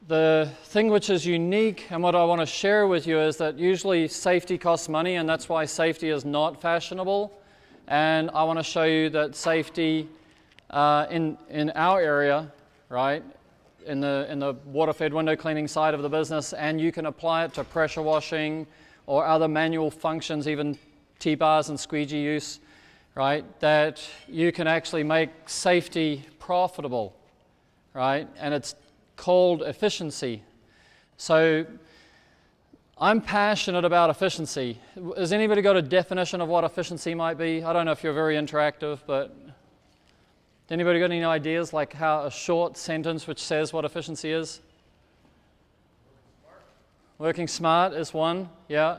the thing which is unique and what I want to share with you is that usually safety costs money, and that's why safety is not fashionable. And I want to show you that safety in our area, right, in the water-fed window cleaning side of the business, and you can apply it to pressure washing or other manual functions, even T-bars and squeegee use, right, that you can actually make safety profitable, right, and it's called efficiency. So I'm passionate about efficiency. Has anybody got a definition of what efficiency might be? I don't know if you're very interactive, but anybody got any ideas, like how a short sentence which says what efficiency is? Working smart is one, yeah.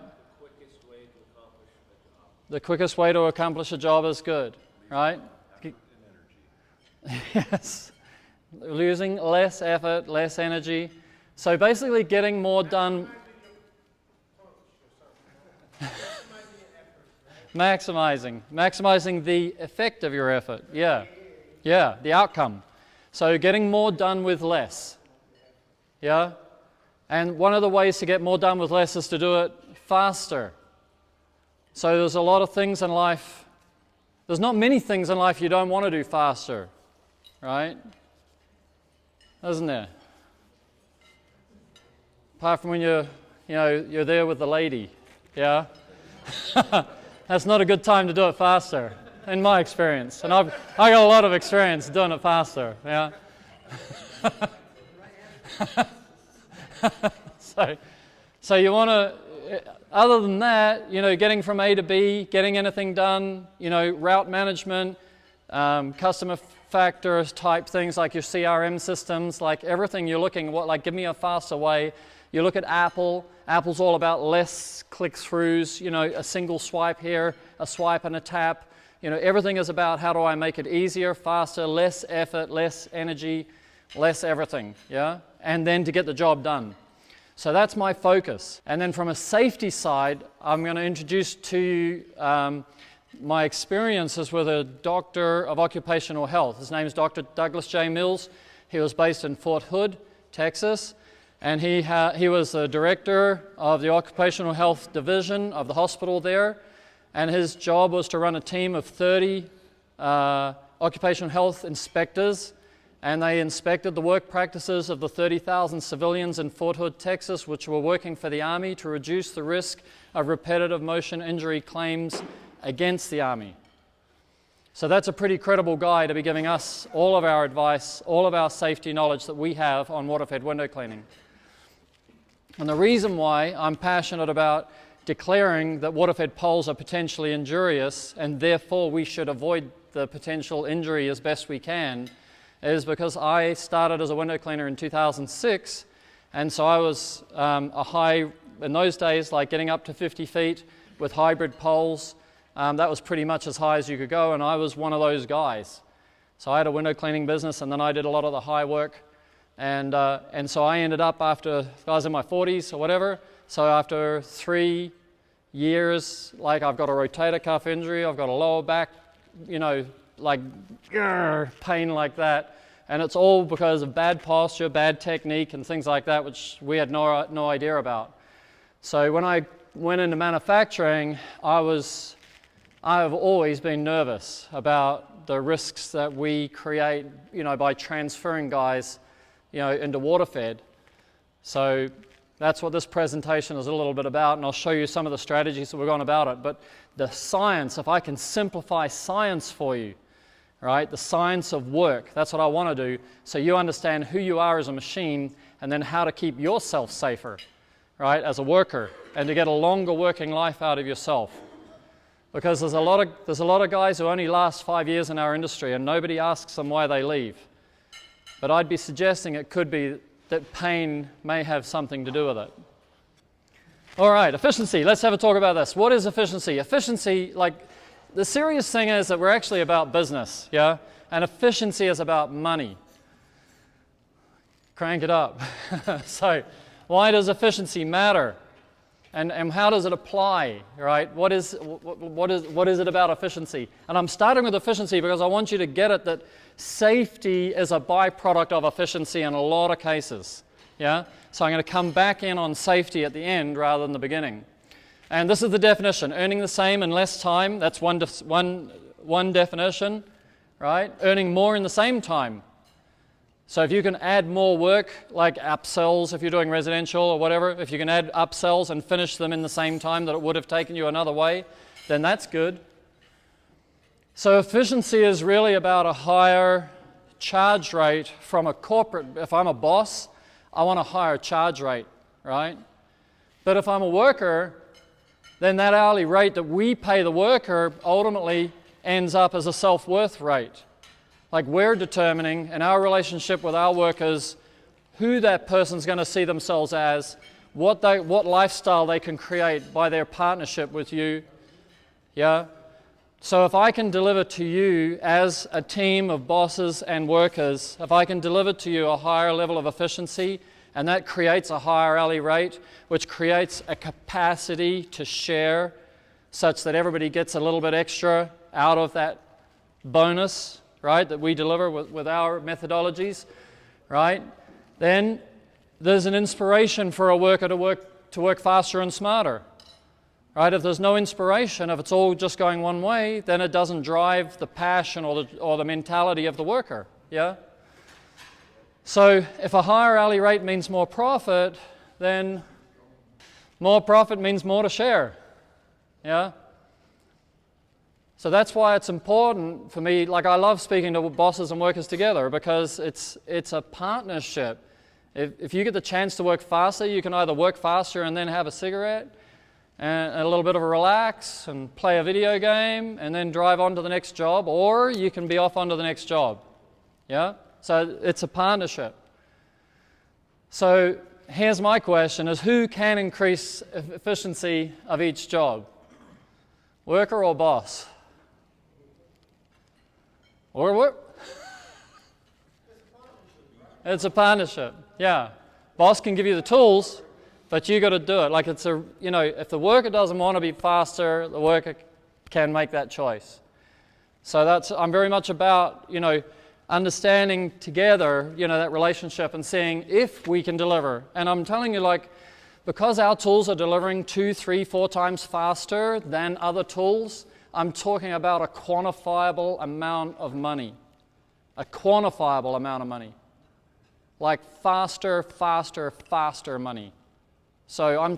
The quickest way to accomplish a job is good, right? Effort and energy. Yes. Using less effort, less energy. So basically getting more done. Maximizing the effect of your effort, yeah. Yeah, the outcome. So getting more done with less, yeah? And one of the ways to get more done with less is to do it faster. So there's a lot of things in life, there's not many things in life you don't want to do faster, right? Isn't there? Apart from when you're there with the lady, yeah? That's not a good time to do it faster, in my experience. And I got a lot of experience doing it faster, yeah? So you want to, other than that, getting from A to B, getting anything done, route management, customer factors type things like your CRM systems, like everything you're looking at, like give me a faster way. You look at Apple. Apple's all about less click-throughs, a single swipe here, a swipe and a tap. Everything is about how do I make it easier, faster, less effort, less energy, less everything, yeah? And then to get the job done. So that's my focus. And then from a safety side, I'm going to introduce to you my experiences with a doctor of occupational health. His name is Dr. Douglas J. Mills. He was based in Fort Hood, Texas. And he was the director of the occupational health division of the hospital there. And his job was to run a team of 30 occupational health inspectors. And they inspected the work practices of the 30,000 civilians in Fort Hood, Texas, which were working for the Army to reduce the risk of repetitive motion injury claims against the Army. So that's a pretty credible guy to be giving us all of our advice, all of our safety knowledge that we have on water-fed window cleaning. And the reason why I'm passionate about declaring that water-fed poles are potentially injurious and therefore we should avoid the potential injury as best we can is because I started as a window cleaner in 2006, and so I was a high, in those days, like getting up to 50 feet with hybrid poles. That was pretty much as high as you could go, and I was one of those guys. So I had a window cleaning business, and then I did a lot of the high work. And so I ended up after, I was in my 40s or whatever, so after 3 years, like I've got a rotator cuff injury, I've got a lower back, like pain like that. And it's all because of bad posture, bad technique, and things like that, which we had no idea about. So when I went into manufacturing, I've always been nervous about the risks that we create, by transferring guys, into water-fed. So that's what this presentation is a little bit about, and I'll show you some of the strategies that we've gone about it. But the science, if I can simplify science for you, right, the science of work, that's what I want to do, so you understand who you are as a machine and then how to keep yourself safer, right, as a worker, and to get a longer working life out of yourself. Because there's a lot of guys who only last 5 years in our industry and nobody asks them why they leave. But I'd be suggesting it could be that pain may have something to do with it. All right, efficiency. Let's have a talk about this. What is efficiency? Efficiency, like, the serious thing is that we're actually about business, yeah? And efficiency is about money. Crank it up. So, why does efficiency matter? And how does it apply, right? What is it about efficiency? And I'm starting with efficiency because I want you to get it that safety is a byproduct of efficiency in a lot of cases. Yeah? So I'm going to come back in on safety at the end rather than the beginning. And this is the definition, earning the same in less time. That's one definition, right? Earning more in the same time. So if you can add more work, like upsells, if you're doing residential or whatever, if you can add upsells and finish them in the same time that it would have taken you another way, then that's good. So efficiency is really about a higher charge rate from a corporate. If I'm a boss, I want a higher charge rate, right? But if I'm a worker, then that hourly rate that we pay the worker ultimately ends up as a self-worth rate. Like we're determining in our relationship with our workers who that person's going to see themselves as, what lifestyle they can create by their partnership with you. Yeah? So if I can deliver to you as a team of bosses and workers, if I can deliver to you a higher level of efficiency, and that creates a higher hourly rate, which creates a capacity to share such that everybody gets a little bit extra out of that bonus, right, that we deliver with our methodologies, right? Then there's an inspiration for a worker to work faster and smarter, right? If there's no inspiration, if it's all just going one way, then it doesn't drive the passion or the mentality of the worker, yeah? So if a higher hourly rate means more profit, then more profit means more to share, yeah? So that's why it's important for me, like I love speaking to bosses and workers together because it's a partnership. If you get the chance to work faster, you can either work faster and then have a cigarette and a little bit of a relax and play a video game and then drive on to the next job, or you can be off onto the next job. Yeah? So it's a partnership. So here's my question is who can increase efficiency of each job? Worker or boss? Or what? It's a partnership, yeah. Boss can give you the tools, but you got to do it. Like it's a, you know, if the worker doesn't want to be faster, the worker can make that choice. So that's, I'm very much about, you know, understanding together, you know, that relationship and seeing if we can deliver. And I'm telling you, like, because our tools are delivering 2, 3, 4 times faster than other tools, I'm talking about a quantifiable amount of money. A quantifiable amount of money. Like faster, faster, faster money. So I'm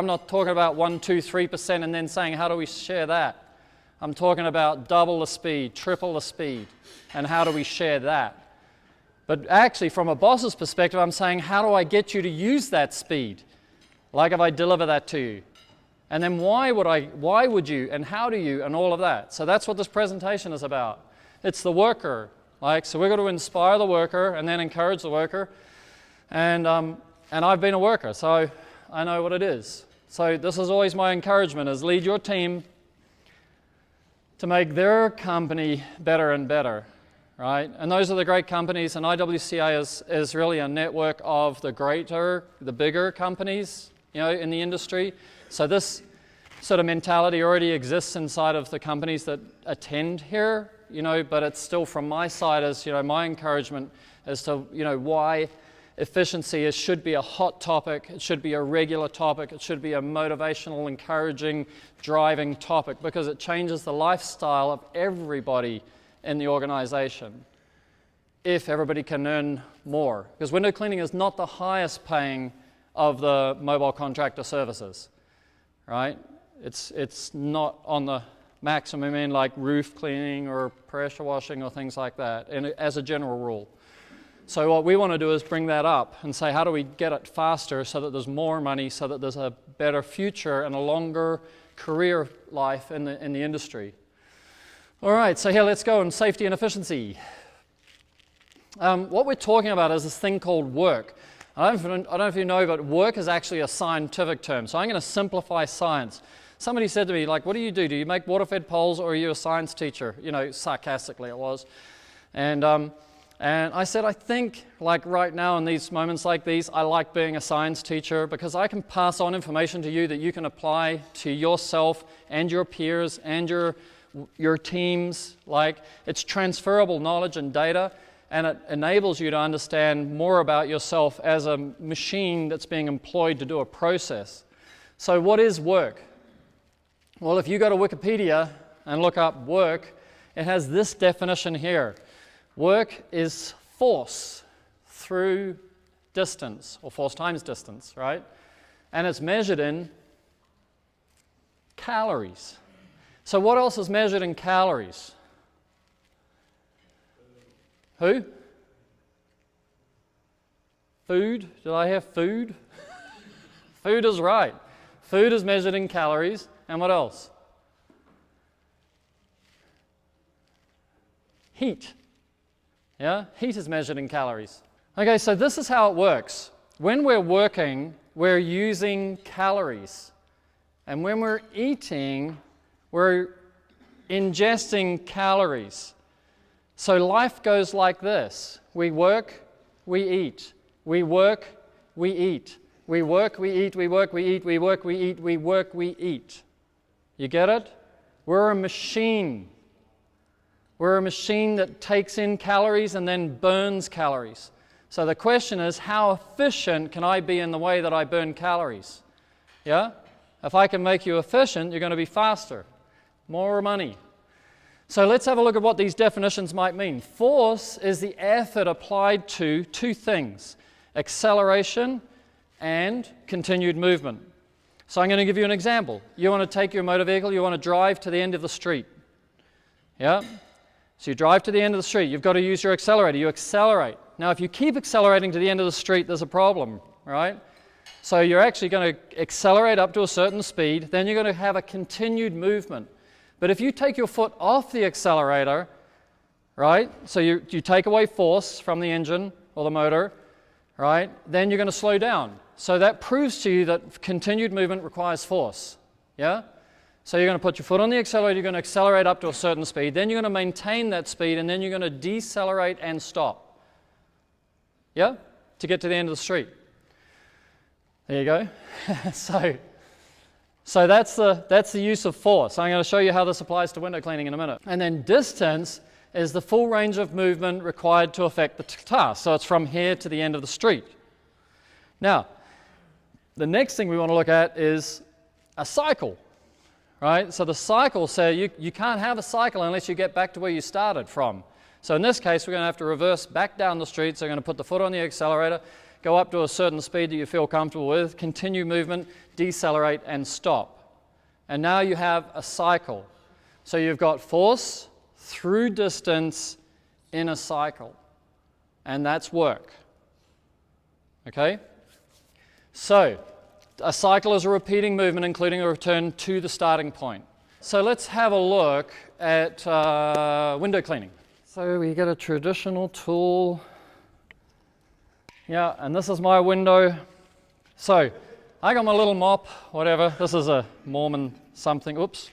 not talking about 1, 2, 3% and then saying, how do we share that? I'm talking about double the speed, triple the speed, and how do we share that? But actually, from a boss's perspective, I'm saying, how do I get you to use that speed? Like if I deliver that to you. And then why would you, and how do you, and all of that. So that's what this presentation is about. It's the worker. Like, so we're going to inspire the worker and then encourage the worker. And I've been a worker, so I know what it is. So this is always my encouragement, is lead your team to make their company better and better, right? And those are the great companies, and IWCA is really a network of the bigger companies, you know, in the industry. So this sort of mentality already exists inside of the companies that attend here, you know, but it's still from my side as, you know, my encouragement as to, you know, why efficiency should be a hot topic, it should be a regular topic, it should be a motivational, encouraging, driving topic, because it changes the lifestyle of everybody in the organization if everybody can earn more. Because window cleaning is not the highest paying of the mobile contractor services, right? It's not on the maximum end like roof cleaning or pressure washing or things like that, and as a general rule. So what we want to do is bring that up and say, how do we get it faster so that there's more money, so that there's a better future and a longer career life in the industry. All right, so here let's go on safety and efficiency. What we're talking about is this thing called work. I don't know if you know, but work is actually a scientific term. So I'm going to simplify science. Somebody said to me, like, what do? Do you make water-fed poles, or are you a science teacher? You know, sarcastically it was. And I said, I think, like right now in these moments like these, I like being a science teacher because I can pass on information to you that you can apply to yourself and your peers and your teams. Like, it's transferable knowledge and data. and it enables you to understand more about yourself as a machine that's being employed to do a process. So what is work? Well, if you go to Wikipedia and look up work, it has this definition here. Work is force through distance, or force times distance, right? And it's measured in calories. So what else is measured in calories? Who? Food? Did I hear food? Food is right. Food is measured in calories. And what else? Heat. Yeah? Heat is measured in calories. Okay, so this is how it works. When we're working, we're using calories. And when we're eating, we're ingesting calories. So life goes like this. We work, we eat. We work, we eat. We work, we eat, we work, we eat, we work, we eat, we work, we eat. You get it? We're a machine. We're a machine that takes in calories and then burns calories. So the question is, how efficient can I be in the way that I burn calories? Yeah? If I can make you efficient, you're going to be faster. More money. So let's have a look at what these definitions might mean. Force is the effort applied to two things: acceleration and continued movement. So I'm going to give you an example. You want to take your motor vehicle, you want to drive to the end of the street. Yeah? So you drive to the end of the street, you've got to use your accelerator, you accelerate. Now if you keep accelerating to the end of the street, there's a problem, right? So you're actually going to accelerate up to a certain speed, then you're going to have a continued movement. But if you take your foot off the accelerator, right, so you take away force from the engine or the motor, right, then you're going to slow down. So that proves to you that continued movement requires force, yeah? So you're going to put your foot on the accelerator, you're going to accelerate up to a certain speed, then you're going to maintain that speed, and then you're going to decelerate and stop, yeah, to get to the end of the street. There you go. So that's the use of force. I'm going to show you how this applies to window cleaning in a minute. And then distance is the full range of movement required to effect the task. So it's from here to the end of the street. Now, the next thing we want to look at is a cycle, right? So the cycle says you can't have a cycle unless you get back to where you started from. So in this case, we're going to have to reverse back down the street. So we're going to put the foot on the accelerator, go up to a certain speed that you feel comfortable with, continue movement, decelerate, and stop. And now you have a cycle. So you've got force through distance in a cycle. And that's work. Okay? So a cycle is a repeating movement, including a return to the starting point. So let's have a look at window cleaning. So we get a traditional tool. Yeah, and this is my window. So I got my little mop, whatever. This is a Mormon something. Oops,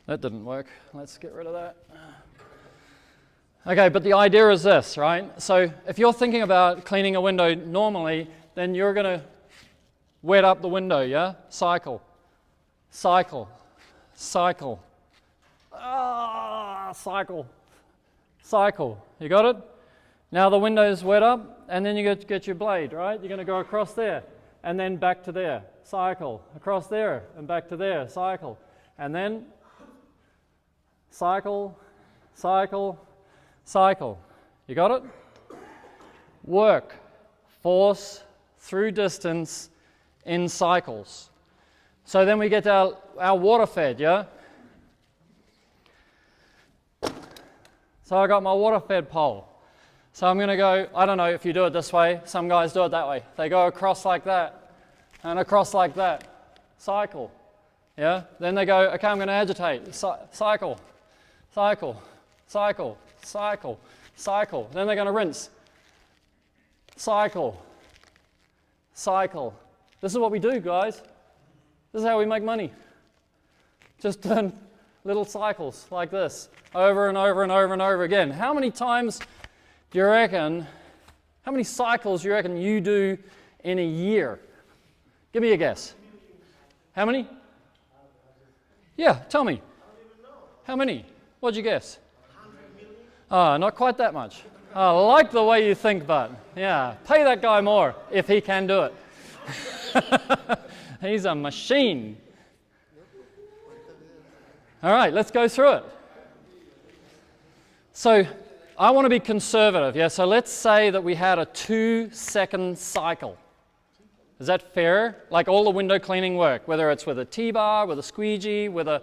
that didn't work. Let's get rid of that. Okay, but the idea is this, right? So if you're thinking about cleaning a window normally, then you're going to wet up the window, yeah? Cycle, cycle, cycle. Cycle, cycle. You got it? Now the window's wet up, and then you get your blade, right? You're going to go across there, and then back to there. Cycle. Across there, and back to there. Cycle. And then cycle, cycle, cycle. You got it? Work. Force through distance in cycles. So then we get our water fed, yeah? So I got my water fed pole. So I'm going to go, I don't know if you do it this way, some guys do it that way. They go across like that, and across like that. Cycle. Yeah? Then they go, okay, I'm going to agitate. Cycle, cycle, cycle, cycle, cycle. Then they're going to rinse. Cycle, cycle. This is what we do, guys. This is how we make money. Just turn little cycles like this, over and over and over and over again. How many times do you reckon, how many cycles do you reckon you do in a year? Give me a guess. How many? Yeah, tell me. How many? What'd you guess? 100 million. Oh, not quite that much. I like the way you think, bud. Yeah, pay that guy more if he can do it. He's a machine. All right, let's go through it. So I want to be conservative, yeah? So let's say that we had a 2-second cycle. Is that fair? Like all the window cleaning work, whether it's with a T-bar, with a squeegee, with a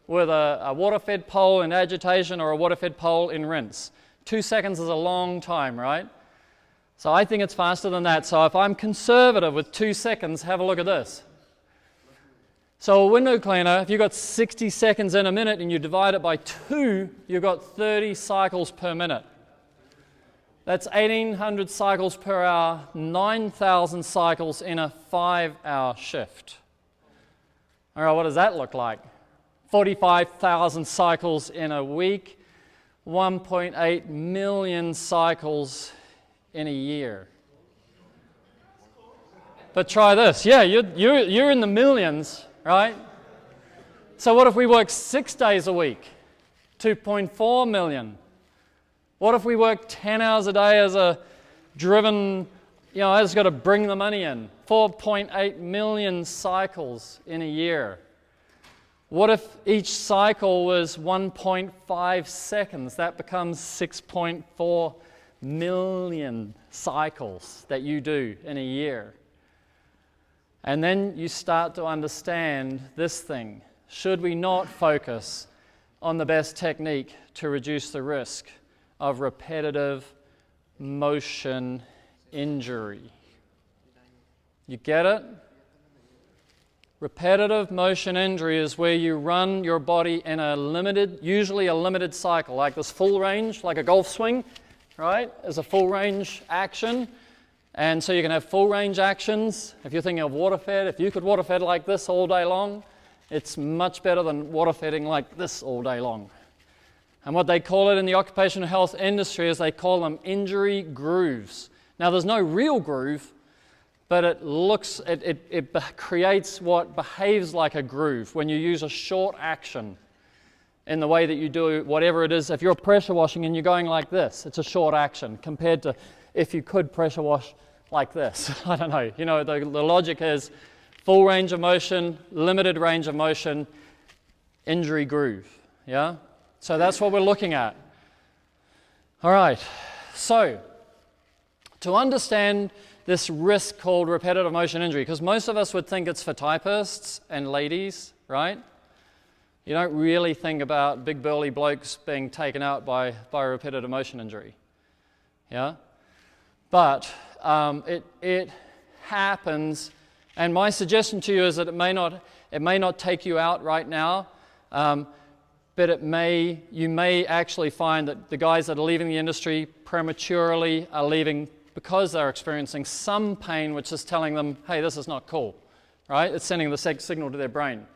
water-fed pole in agitation or a water-fed pole in rinse. 2 seconds is a long time, right? So I think it's faster than that. So if I'm conservative with 2 seconds, have a look at this. So a window cleaner, if you've got 60 seconds in a minute and you divide it by 2, you've got 30 cycles per minute. That's 1,800 cycles per hour, 9,000 cycles in a 5-hour shift. All right, what does that look like? 45,000 cycles in a week, 1.8 million cycles in a year. But try this. Yeah, you're in the millions, right? So what if we work 6 days a week? 2.4 million. What if we work 10 hours a day as a driven, I just got to bring the money in? 4.8 million cycles in a year. What if each cycle was 1.5 seconds? That becomes 6.4 million cycles that you do in a year. And then you start to understand this thing. Should we not focus on the best technique to reduce the risk of repetitive motion injury? You get it? Repetitive motion injury is where you run your body in usually a limited cycle, like this full range, like a golf swing, right? Is a full range action. And so you can have full range actions. If you're thinking of water fed, if you could water fed like this all day long, it's much better than water feeding like this all day long. And what they call it in the occupational health industry is they call them injury grooves. Now there's no real groove, but it creates what behaves like a groove when you use a short action in the way that you do whatever it is. If you're pressure washing and you're going like this, it's a short action compared to if you could pressure wash like this. I don't know. The logic is full range of motion, limited range of motion, injury groove. Yeah? So that's what we're looking at. All right. So to understand this risk called repetitive motion injury, because most of us would think it's for typists and ladies, right? You don't really think about big burly blokes being taken out by repetitive motion injury. Yeah? But it happens, and my suggestion to you is that it may not take you out right now, but you may actually find that the guys that are leaving the industry prematurely are leaving because they're experiencing some pain which is telling them, hey, this is not cool, right? It's sending the signal to their brain.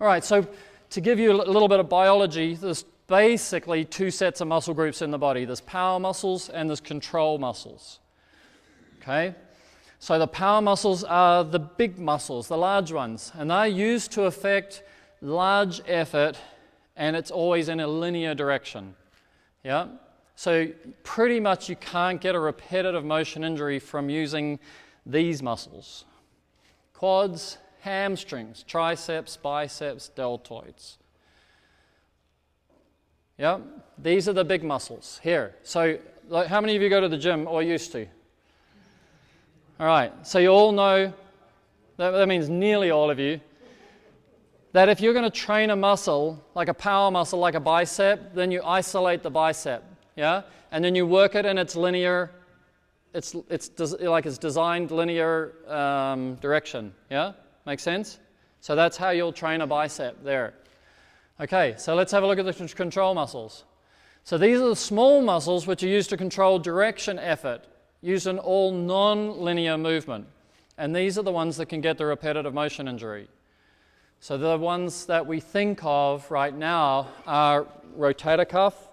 All right, so to give you a little bit of biology, there's basically 2 sets of muscle groups in the body. There's power muscles and there's control muscles. Okay? So the power muscles are the big muscles, the large ones, and they're used to affect large effort, and it's always in a linear direction. Yeah? So pretty much you can't get a repetitive motion injury from using these muscles. Quads, hamstrings, triceps, biceps, deltoids. Yeah? These are the big muscles here. So how many of you go to the gym or used to? All right, so you all know, that means nearly all of you, that if you're going to train a muscle, like a power muscle, like a bicep, then you isolate the bicep, yeah? And then you work it in its linear, it's designed linear direction, yeah? Make sense? So that's how you'll train a bicep there. Okay, so let's have a look at the control muscles. So these are the small muscles which are used to control direction effort, used in all non-linear movement. And these are the ones that can get the repetitive motion injury. So the ones that we think of right now are rotator cuff.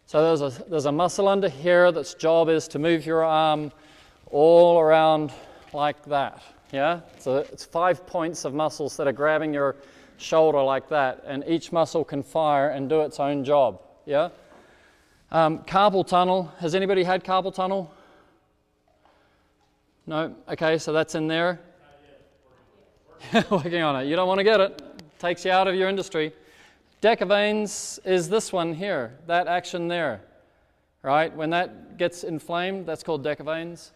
So there's a muscle under here that's job is to move your arm all around like that. Yeah? So it's 5 points of muscles that are grabbing your shoulder like that, and each muscle can fire and do its own job. Yeah? Carpal tunnel. Has anybody had carpal tunnel? No? Okay, so that's in there. Working on it. You don't want to get it. Takes you out of your industry. Decavanes is this one here, that action there. Right? When that gets inflamed, that's called decavanes.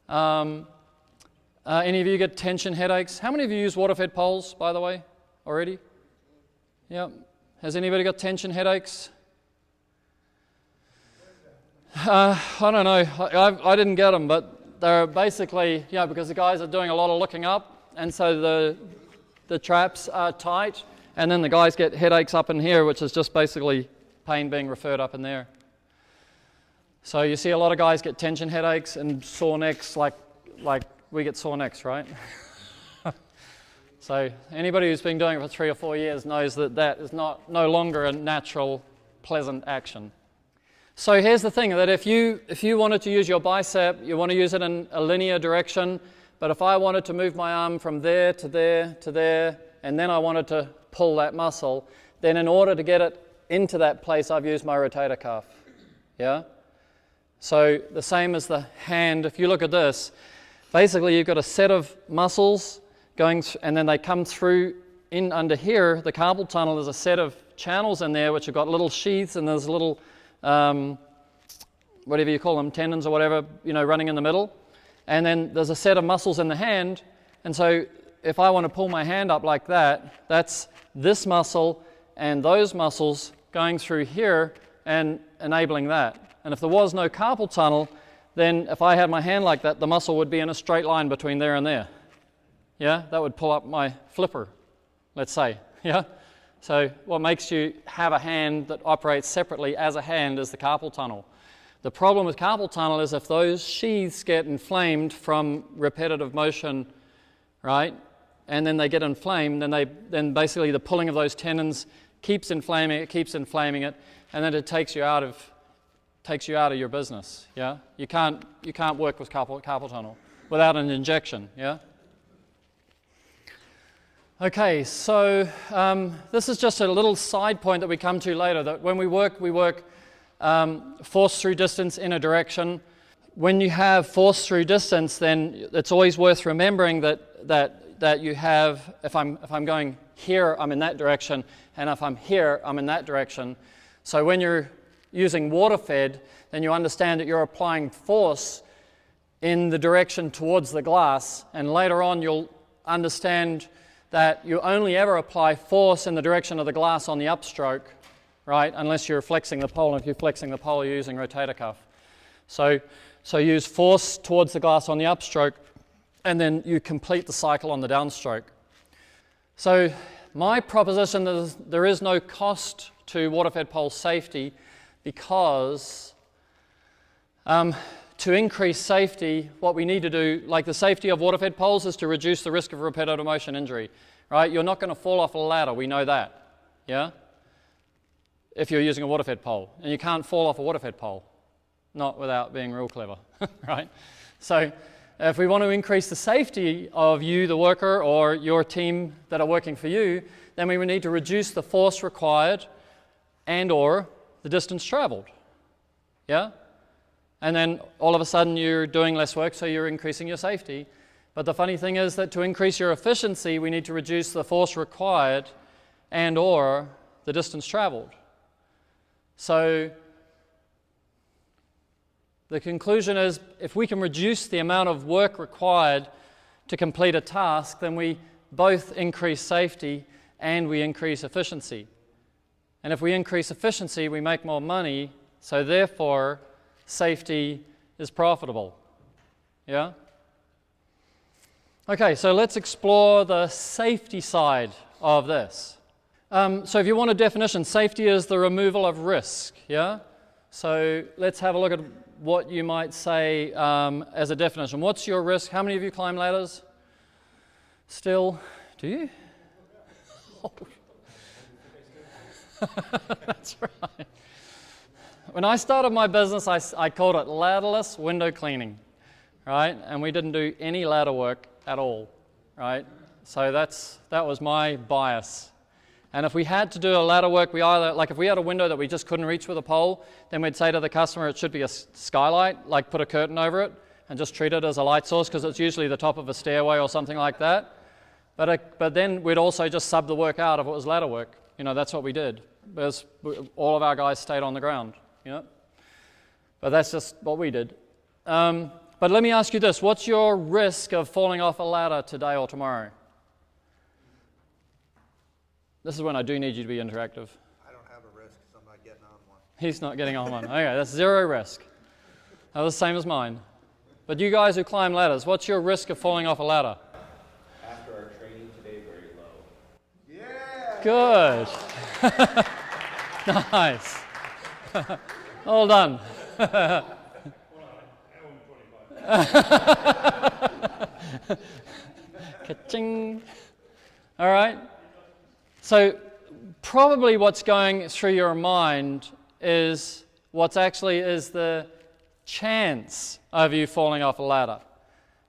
Any of you get tension headaches? How many of you use water-fed poles, by the way, already? Yep. Has anybody got tension headaches? I don't know. I didn't get them, but they're basically, because the guys are doing a lot of looking up, and so the traps are tight, and then the guys get headaches up in here, which is just basically pain being referred up in there. So you see a lot of guys get tension headaches and sore necks, like we get sore necks, right? So anybody who's been doing it for 3 or 4 years knows that that is no longer a natural, pleasant action. So here's the thing, that if you wanted to use your bicep, you want to use it in a linear direction, but if I wanted to move my arm from there to there to there, and then I wanted to pull that muscle, then in order to get it into that place, I've used my rotator cuff. Yeah? So the same as the hand, if you look at this, basically you've got a set of muscles going, and then they come through in under here. The carpal tunnel, there's a set of channels in there which have got little sheaths, and there's little, whatever you call them, tendons or whatever, running in the middle. And then there's a set of muscles in the hand, and so if I want to pull my hand up like that, that's this muscle and those muscles going through here and enabling that. And if there was no carpal tunnel, then if I had my hand like that, the muscle would be in a straight line between there and there. Yeah, that would pull up my flipper, let's say. Yeah. So what makes you have a hand that operates separately as a hand is the carpal tunnel. The problem with carpal tunnel is if those sheaths get inflamed from repetitive motion, right, and then they get inflamed, then basically the pulling of those tendons keeps inflaming it, and then it takes you out of your business. Yeah, you can't work with carpal tunnel without an injection. Yeah. Okay, so this is just a little side point that we come to later, that when we work force through distance in a direction. When you have force through distance, then it's always worth remembering that you have, if I'm going here, I'm in that direction, and if I'm here, I'm in that direction. So when you're using water-fed, then you understand that you're applying force in the direction towards the glass, and later on you'll understand that you only ever apply force in the direction of the glass on the upstroke, right, unless you're flexing the pole. And if you're flexing the pole, you're using rotator cuff. So use force towards the glass on the upstroke, and then you complete the cycle on the downstroke. So my proposition is there is no cost to water-fed pole safety, because to increase safety, what we need to do, like the safety of water-fed poles, is to reduce the risk of repetitive motion injury, right? You're not going to fall off a ladder, we know that, yeah? If you're using a water-fed pole, and you can't fall off a water-fed pole, not without being real clever, right? So if we want to increase the safety of you, the worker, or your team that are working for you, then we would need to reduce the force required and or the distance traveled, yeah? And then all of a sudden you're doing less work, so you're increasing your safety. But the funny thing is that to increase your efficiency, we need to reduce the force required and or the distance traveled. So the conclusion is, if we can reduce the amount of work required to complete a task, then we both increase safety and we increase efficiency. And if we increase efficiency, we make more money, so therefore safety is profitable. Yeah? Okay, so let's explore the safety side of this. So if you want a definition, safety is the removal of risk. Yeah? So let's have a look at what you might say as a definition. What's your risk? How many of you climb ladders? Still? Do you? That's right. When I started my business, I called it ladderless window cleaning, right? And we didn't do any ladder work at all, right? So that was my bias. And if we had to do a ladder work, we either, like if we had a window that we just couldn't reach with a pole, then we'd say to the customer it should be a skylight, like put a curtain over it and just treat it as a light source because it's usually the top of a stairway or something like that. But then we'd also just sub the work out if it was ladder work. You know, that's what we did. Because all of our guys stayed on the ground, you know. But that's just what we did. But let me ask you this. What's your risk of falling off a ladder today or tomorrow? This is when I do need you to be interactive. I don't have a risk, so I'm not getting on one. He's not getting on one. Okay, that's 0 risk. That was the same as mine. But you guys who climb ladders, what's your risk of falling off a ladder? After our training today, very low. Yeah! Good. Nice. All done. Ka-ching. All right. So probably what's going through your mind is what's actually is the chance of you falling off a ladder,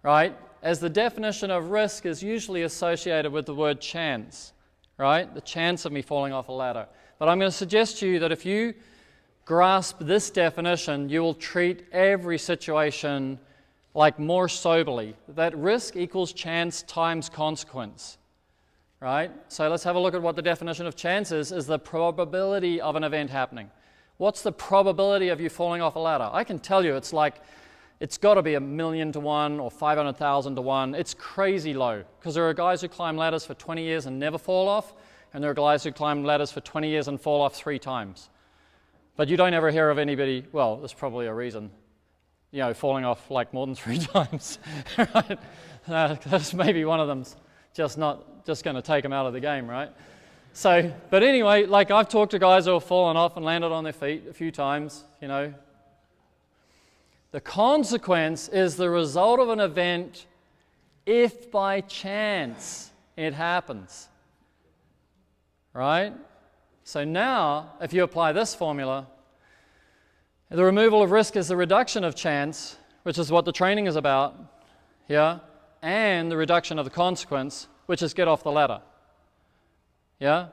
right? As the definition of risk is usually associated with the word chance, right? The chance of me falling off a ladder. But I'm going to suggest to you that if you grasp this definition, you will treat every situation like more soberly. That risk equals chance times consequence, right? So let's have a look at what the definition of chance is the probability of an event happening. What's the probability of you falling off a ladder? I can tell you it's like, it's got to be 1,000,000 to 1 or 500,000 to 1. It's crazy low because there are guys who climb ladders for 20 years and never fall off, and there are guys who climb ladders for 20 years and fall off 3 times. But you don't ever hear of anybody, well, there's probably a reason, you know, falling off like more than 3 times, right? Because maybe one of them's just going to take them out of the game, right? So, but anyway, like I've talked to guys who have fallen off and landed on their feet a few times, you know. The consequence is the result of an event if by chance it happens, right? So now, if you apply this formula, the removal of risk is the reduction of chance, which is what the training is about, yeah, and the reduction of the consequence, which is get off the ladder, yeah?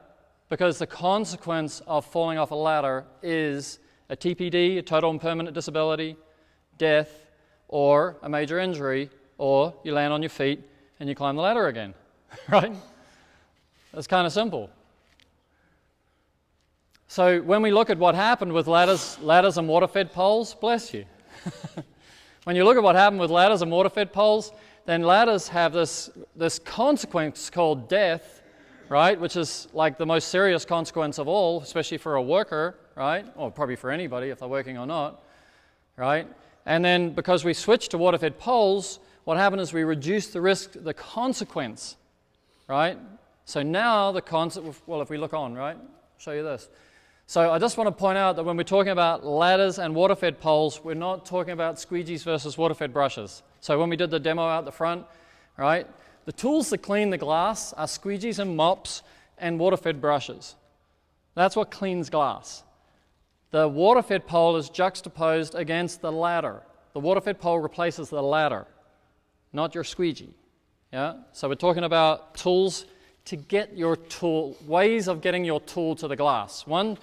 Because the consequence of falling off a ladder is a TPD, a total and permanent disability, death, or a major injury, or you land on your feet and you climb the ladder again, right? It's kind of simple. So when we look at what happened with ladders and water-fed poles, bless you. When you look at what happened with ladders and water-fed poles, then ladders have this consequence called death, right, which is like the most serious consequence of all, especially for a worker, right, or probably for anybody if they're working or not, right? And then because we switched to water-fed poles, what happened is we reduced the risk, the consequence, right? So now the consequence, well, if we look on, right, I'll show you this. So I just want to point out that when we're talking about ladders and water-fed poles, we're not talking about squeegees versus water-fed brushes. So when we did the demo out the front, right, the tools that clean the glass are squeegees and mops and water-fed brushes. That's what cleans glass. The water-fed pole is juxtaposed against the ladder. The water-fed pole replaces the ladder, not your squeegee. Yeah? So we're talking about tools to get your tool, ways of getting your tool to the glass. One,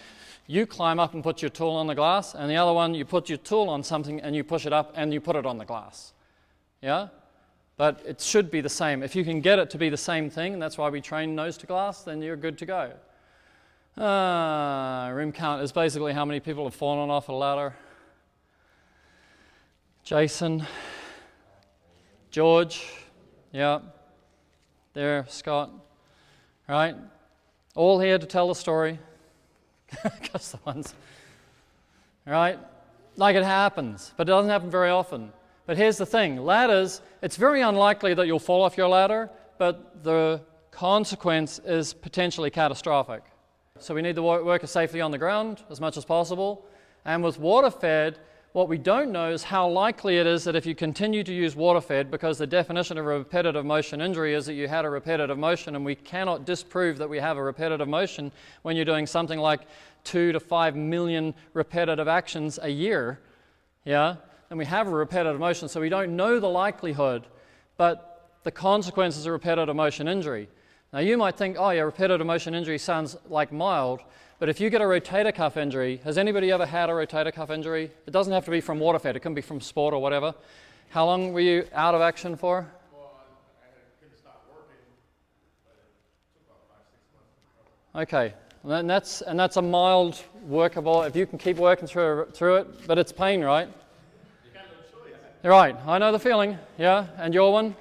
you climb up and put your tool on the glass, and the other one, you put your tool on something and you push it up and you put it on the glass. Yeah? But it should be the same. If you can get it to be the same thing, and that's why we train nose to glass, then you're good to go. Room count is basically how many people have fallen off a ladder. Jason, George, yeah, there, Scott, right? All here to tell the story. Just the ones, right? Like it happens, but it doesn't happen very often. But here's the thing, ladders, it's very unlikely that you'll fall off your ladder, but the consequence is potentially catastrophic. So we need the worker safely on the ground as much as possible. And with water-fed, what we don't know is how likely it is that if you continue to use water-fed, because the definition of a repetitive motion injury is that you had a repetitive motion, and we cannot disprove that we have a repetitive motion when you're doing something like 2 to 5 million repetitive actions a year, yeah? And we have a repetitive motion, so we don't know the likelihood, but the consequence is a repetitive motion injury. Now you might think, oh yeah, repetitive motion injury sounds like mild, but if you get a rotator cuff injury, has anybody ever had a rotator cuff injury? It doesn't have to be from water fed, it can be from sport or whatever. How long were you out of action for? Well, I couldn't stop working, but it took about 5-6 months to recover. Okay, and that's a mild workable, if you can keep working through it, but it's pain, right? You got no choice. Right, I know the feeling, yeah, and your one?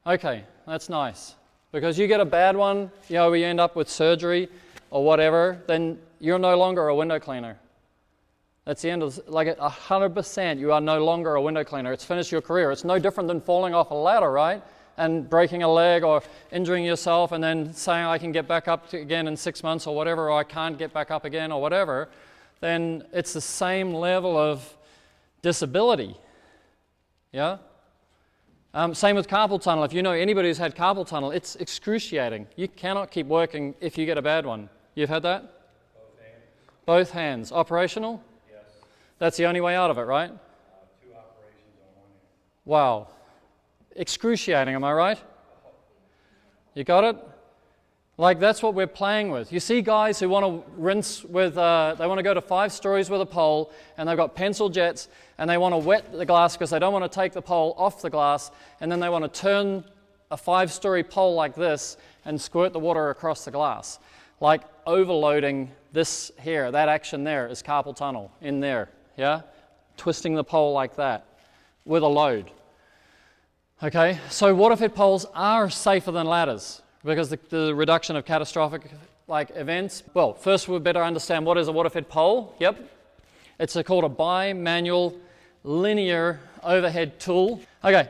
Okay, that's nice. Because you get a bad one, you know, we end up with surgery or whatever, then you're no longer a window cleaner. That's the end of, like 100%, you are no longer a window cleaner. It's finished your career. It's no different than falling off a ladder, right? And breaking a leg or injuring yourself and then saying I can get back up again in 6 months or whatever, or I can't get back up again or whatever, then it's the same level of disability, yeah? Same with carpal tunnel. If you know anybody who's had carpal tunnel, it's excruciating. You cannot keep working if you get a bad one. You've had that? Both hands. Both hands. Operational? Yes. That's the only way out of it, right? 2 operations on 1 hand. Wow. Excruciating, am I right? You got it? Like that's what we're playing with. You see guys who want to rinse with, they want to go to 5 stories with a pole and they've got pencil jets and they want to wet the glass because they don't want to take the pole off the glass, and then they want to turn a 5-story pole like this and squirt the water across the glass. Like overloading this here, that action there is carpal tunnel in there, yeah? Twisting the pole like that with a load. Okay, so water-fed poles are safer than ladders because the reduction of catastrophic like events. Well, first we better understand what is a water-fed pole. Yep, it's called a bimanual linear overhead tool. Okay,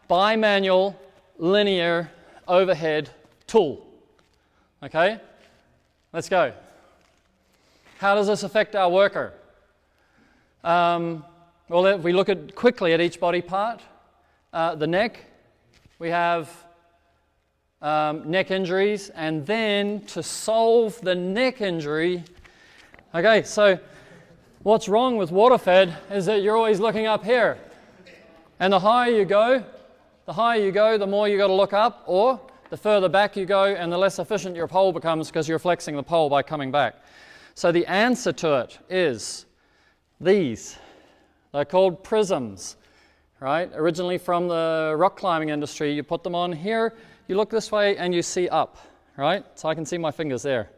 bimanual linear overhead tool. Okay, let's go. How does this affect our worker? Well, if we look at quickly at each body part, the neck, we have neck injuries, and then to solve the neck injury, okay, so what's wrong with water-fed is that you're always looking up here, and the higher you go, the more you got to look up, or the further back you go, and the less efficient your pole becomes because you're flexing the pole by coming back. So the answer to it is these. They're called PRISMs. Right? Originally from the rock climbing industry, you put them on here, you look this way and you see up, right? So I can see my fingers there.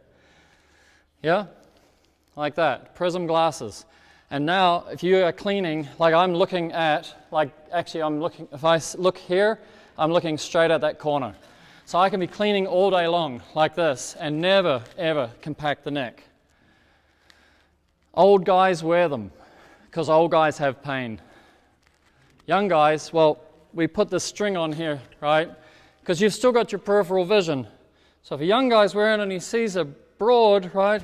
Yeah? Like that, PRISM glasses. And now if you are cleaning, like I'm looking at, like actually I'm looking, if I look here, I'm looking straight at that corner. So I can be cleaning all day long like this and never ever compact the neck. Old guys wear them because old guys have pain. Young guys, well, we put this string on here, right? Because you've still got your peripheral vision. So if a young guy's wearing it and he sees a broad, right,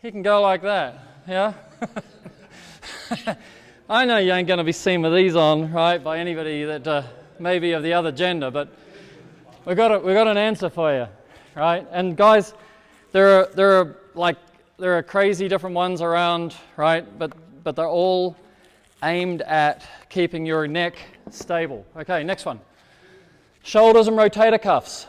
he can go like that, yeah? I know you ain't going to be seen with these on, right, by anybody that maybe of the other gender, but we've got an answer for you, right? And guys, there are crazy different ones around, right? But they're all aimed at keeping your neck stable. Okay, next one. Shoulders and rotator cuffs.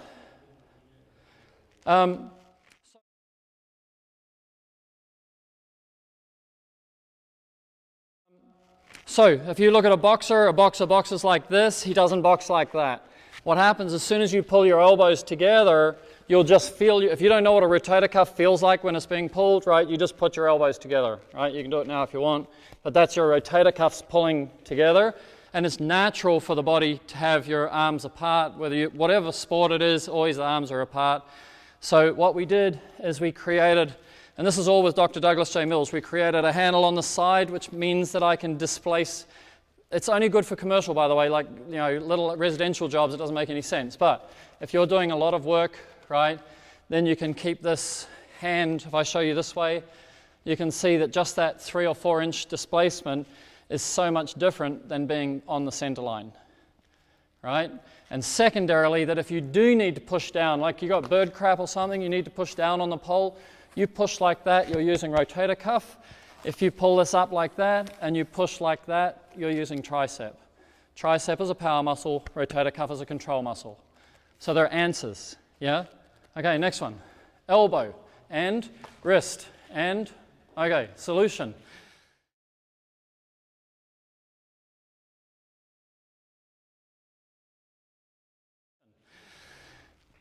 So if you look at a boxer boxes like this, he doesn't box like that. What happens as soon as you pull your elbows together, you'll just feel, if you don't know what a rotator cuff feels like when it's being pulled, right, you just put your elbows together, right? You can do it now if you want, but that's your rotator cuffs pulling together, and it's natural for the body to have your arms apart, whatever sport it is, always the arms are apart. So what we did is we created, and this is all with Dr. Douglas J. Mills, we created a handle on the side, which means that I can displace. It's only good for commercial, by the way, like, you know, little residential jobs, it doesn't make any sense. But if you're doing a lot of work, right, then you can keep this hand, if I show you this way, you can see that just that 3 or 4 inch displacement is so much different than being on the center line, right? And secondarily, that if you do need to push down, like you got bird crap or something, you need to push down on the pole, you push like that, you're using rotator cuff. If you pull this up like that and you push like that, you're using tricep. Tricep is a power muscle, rotator cuff is a control muscle. So they're answers, yeah? Okay, next one. Elbow and wrist and, okay, solution.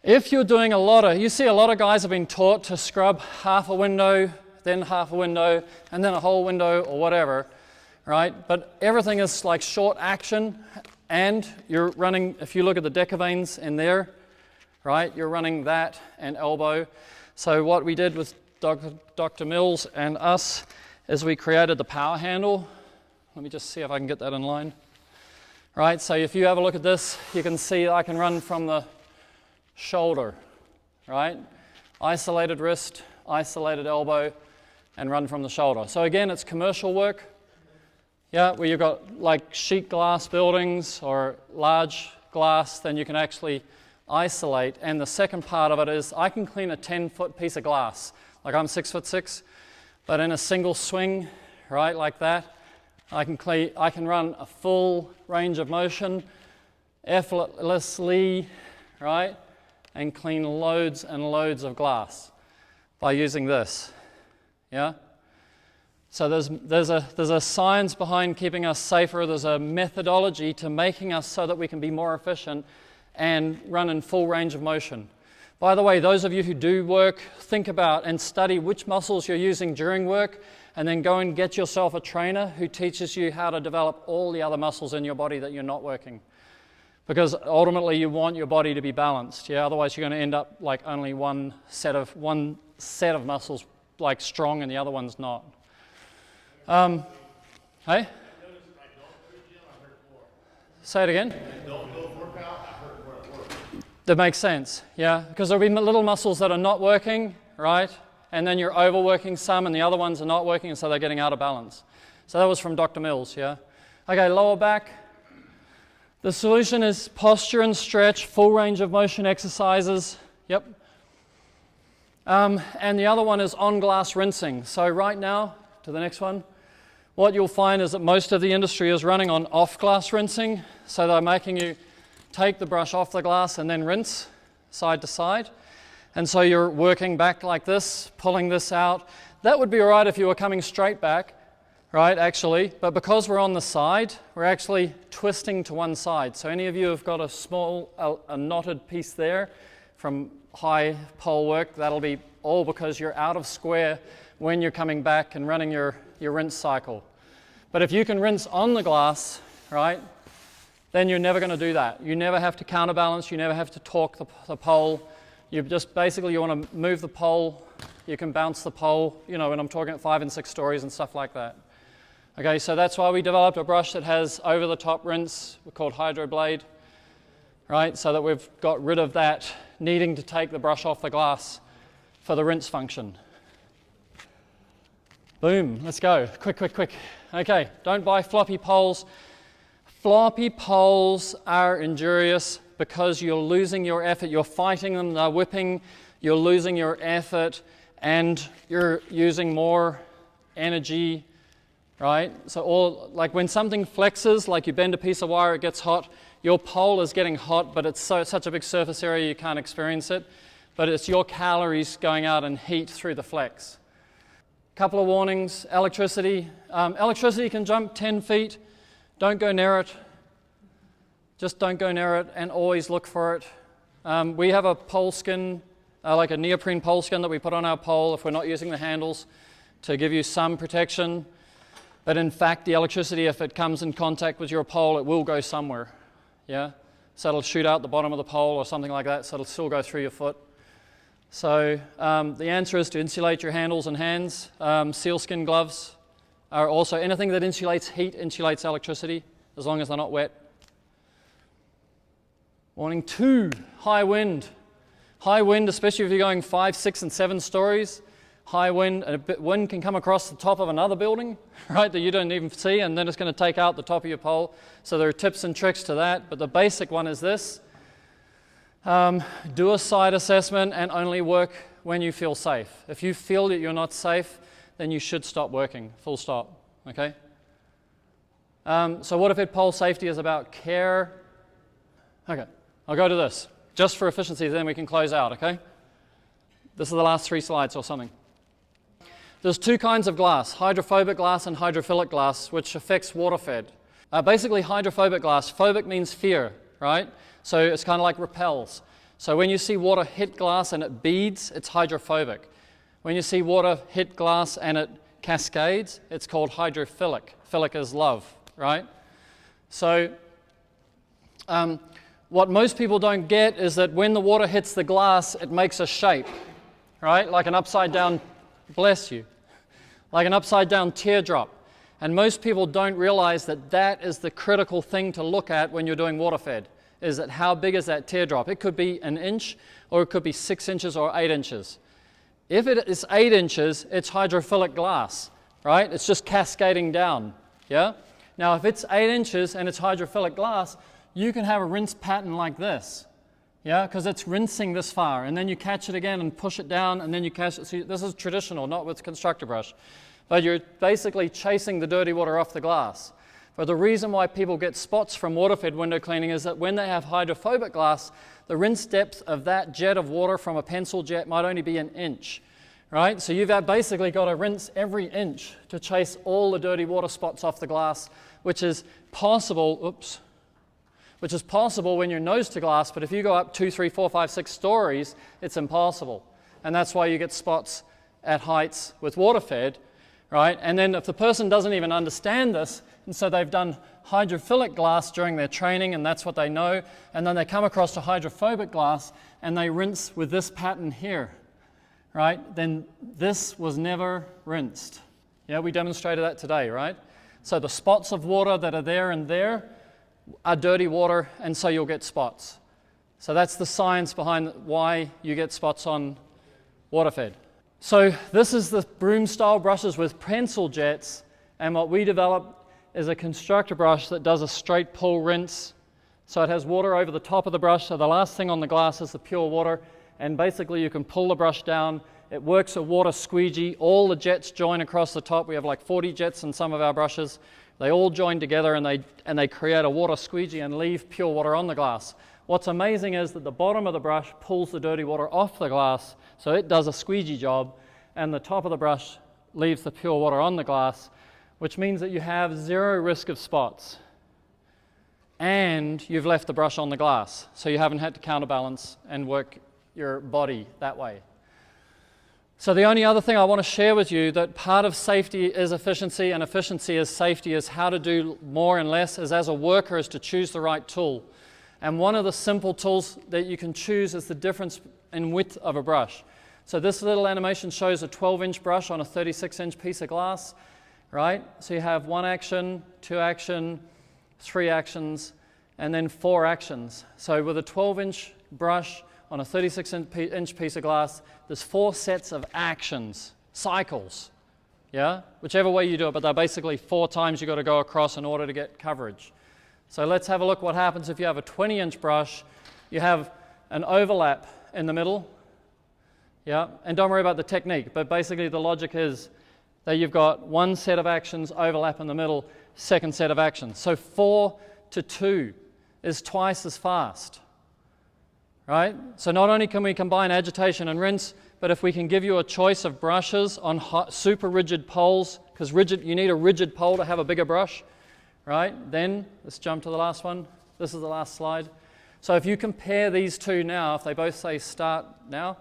If you're doing a lot of, you see a lot of guys have been taught to scrub half a window, then half a window, and then a whole window or whatever, right? But everything is like short action, and you're running, if you look at the decavanes in there, right, you're running that and elbow. So what we did with Dr. Mills and us is we created the power handle. Let me just see if I can get that in line. Right, so if you have a look at this, you can see I can run from the shoulder, right? Isolated wrist, isolated elbow, and run from the shoulder. So again, it's commercial work, yeah, where you've got like sheet glass buildings or large glass, then you can actually isolate. And the second part of it is I can clean a 10-foot piece of glass. Like I'm 6'6", but in a single swing, right, like that, I can run a full range of motion effortlessly, right, and clean loads and loads of glass by using this, yeah? So there's a science behind keeping us safer. There's a methodology to making us so that we can be more efficient and run in full range of motion. By the way, those of you who do work, think about and study which muscles you're using during work, and then go and get yourself a trainer who teaches you how to develop all the other muscles in your body that you're not working. Because ultimately you want your body to be balanced, yeah? Otherwise you're going to end up like only one set of muscles like strong and the other one's not. Hey? Say it again. That makes sense, yeah? Because there'll be little muscles that are not working, right? And then you're overworking some and the other ones are not working, and so they're getting out of balance. So that was from Dr. Mills, yeah? Okay, lower back. The solution is posture and stretch, full range of motion exercises. Yep. And the other one is on-glass rinsing. So right now, to the next one, what you'll find is that most of the industry is running on off-glass rinsing. So they're making you take the brush off the glass and then rinse side to side. And so you're working back like this, pulling this out. That would be all right if you were coming straight back, right, actually. But because we're on the side, we're actually twisting to one side. So any of you have got a small, a knotted piece there from high pole work, that'll be all because you're out of square when you're coming back and running your rinse cycle. But if you can rinse on the glass, right, then you're never going to do that. You never have to counterbalance, you never have to torque the pole. You just basically, you want to move the pole, you can bounce the pole, you know, and I'm talking at 5 and 6 stories and stuff like that. Okay, so that's why we developed a brush that has over-the-top rinse, called Hydro Blade, right, so that we've got rid of that needing to take the brush off the glass for the rinse function. Boom, let's go, quick, quick, quick. Okay, don't buy floppy poles. Floppy poles are injurious because you're losing your effort, you're fighting them, they're whipping, you're losing your effort, and you're using more energy, right? So like when something flexes, like you bend a piece of wire, it gets hot, your pole is getting hot, but it's such a big surface area you can't experience it, but it's your calories going out in heat through the flex. Couple of warnings, electricity. Electricity can jump 10 feet, don't go near it. Just don't go near it and always look for it. We have a pole skin, like a neoprene pole skin that we put on our pole if we're not using the handles to give you some protection. But in fact, the electricity, if it comes in contact with your pole, it will go somewhere. Yeah? So it'll shoot out the bottom of the pole or something like that, so it'll still go through your foot. So the answer is to insulate your handles and hands. Sealskin gloves are also, anything that insulates heat insulates electricity, as long as they're not wet. Warning 2, high wind. High wind, especially if you're going 5, 6, and 7 stories. High wind, wind can come across the top of another building, right, that you don't even see, and then it's going to take out the top of your pole. So there are tips and tricks to that, but the basic one is this. Do a site assessment and only work when you feel safe. If you feel that you're not safe, then you should stop working, full stop, okay? So what if pole safety is about care? Okay, I'll go to this. just for efficiency, then we can close out, okay? This is the last 3 slides or something. There's 2 kinds of glass, hydrophobic glass and hydrophilic glass, which affects water-fed. Basically, hydrophobic glass, phobic means fear, right? So it's kind of like repels. So when you see water hit glass and it beads, it's hydrophobic. When you see water hit glass and it cascades, it's called hydrophilic. Philic is love, right? So what most people don't get is that when the water hits the glass, it makes a shape, right? Like an upside down, bless you, like an upside down teardrop. And most people don't realize that that is the critical thing to look at when you're doing water fed, is that how big is that teardrop? It could be 1 inch, or it could be 6 inches or 8 inches. If it is 8 inches, it's hydrophilic glass, right? It's just cascading down, yeah? Now, if it's 8 inches and it's hydrophilic glass, you can have a rinse pattern like this, yeah? Because it's rinsing this far, and then you catch it again and push it down, and then you catch it. See, this is traditional, not with constructor brush. But you're basically chasing the dirty water off the glass. But the reason why people get spots from water-fed window cleaning is that when they have hydrophobic glass, the rinse depth of that jet of water from a pencil jet might only be 1 inch, right? So you've basically got to rinse every inch to chase all the dirty water spots off the glass, which is possible, which is possible when you're nose to glass, but if you go up 2, 3, 4, 5, 6 stories, it's impossible. And that's why you get spots at heights with water-fed, right? And then if the person doesn't even understand this, and so they've done hydrophilic glass during their training, and that's what they know, and then they come across to hydrophobic glass, and they rinse with this pattern here, right? Then this was never rinsed. Yeah, we demonstrated that today, right? So the spots of water that are there and there are dirty water, and so you'll get spots. So that's the science behind why you get spots on water-fed. So this is the broom-style brushes with pencil jets, and what we developed is a constructor brush that does a straight pull rinse. So it has water over the top of the brush, so the last thing on the glass is the pure water, and basically you can pull the brush down. It works a water squeegee. All the jets join across the top. We have like 40 jets in some of our brushes. They all join together and they create a water squeegee and leave pure water on the glass. What's amazing is that the bottom of the brush pulls the dirty water off the glass, so it does a squeegee job, and the top of the brush leaves the pure water on the glass, which means that you have 0 risk of spots. And you've left the brush on the glass, so you haven't had to counterbalance and work your body that way. So the only other thing I want to share with you, that part of safety is efficiency, and efficiency is safety, is how to do more and less, is as a worker is to choose the right tool. And one of the simple tools that you can choose is the difference in width of a brush. So this little animation shows a 12-inch brush on a 36-inch piece of glass, right? So you have 1 action, 2 action, 3 actions, and then 4 actions. So with a 12-inch brush on a 36-inch piece of glass, there's 4 sets of actions, cycles, yeah? Whichever way you do it, but they're basically 4 times you've got to go across in order to get coverage. So let's have a look what happens if you have a 20-inch brush. You have an overlap in the middle, yeah? And don't worry about the technique, but basically the logic is that you've got 1 set of actions, overlap in the middle, 2nd set of actions. So 4 to 2 is twice as fast, right? So not only can we combine agitation and rinse, but if we can give you a choice of brushes on super rigid poles, because you need a rigid pole to have a bigger brush, right? Then, let's jump to the last one. This is the last slide. So if you compare these two now, if they both say start now,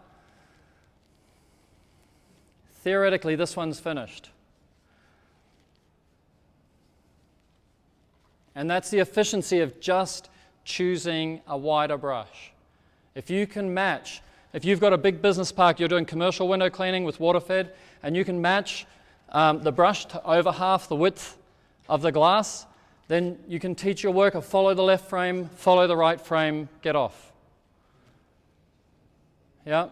theoretically this one's finished. And that's the efficiency of just choosing a wider brush. If you can match, if you've got a big business park, you're doing commercial window cleaning with water fed, and you can match the brush to over half the width of the glass, then you can teach your worker, follow the left frame, follow the right frame, get off. Yeah?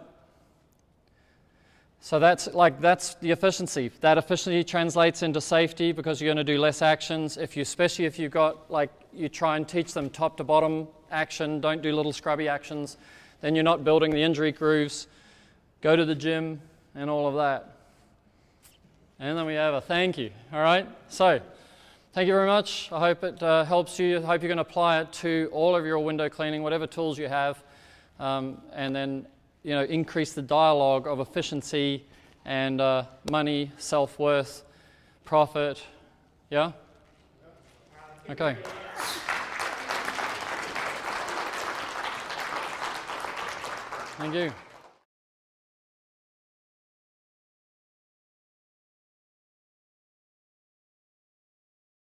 So that's the efficiency. That efficiency translates into safety because you're going to do less actions. Especially if you've got, you try and teach them top to bottom action, don't do little scrubby actions, then you're not building the injury grooves. Go to the gym and all of that. And then we have a thank you, all right? So, thank you very much. I hope it helps you. I hope you can apply it to all of your window cleaning, whatever tools you have. and then increase the dialogue of efficiency and money, self-worth, profit. Yeah? Okay. Thank you.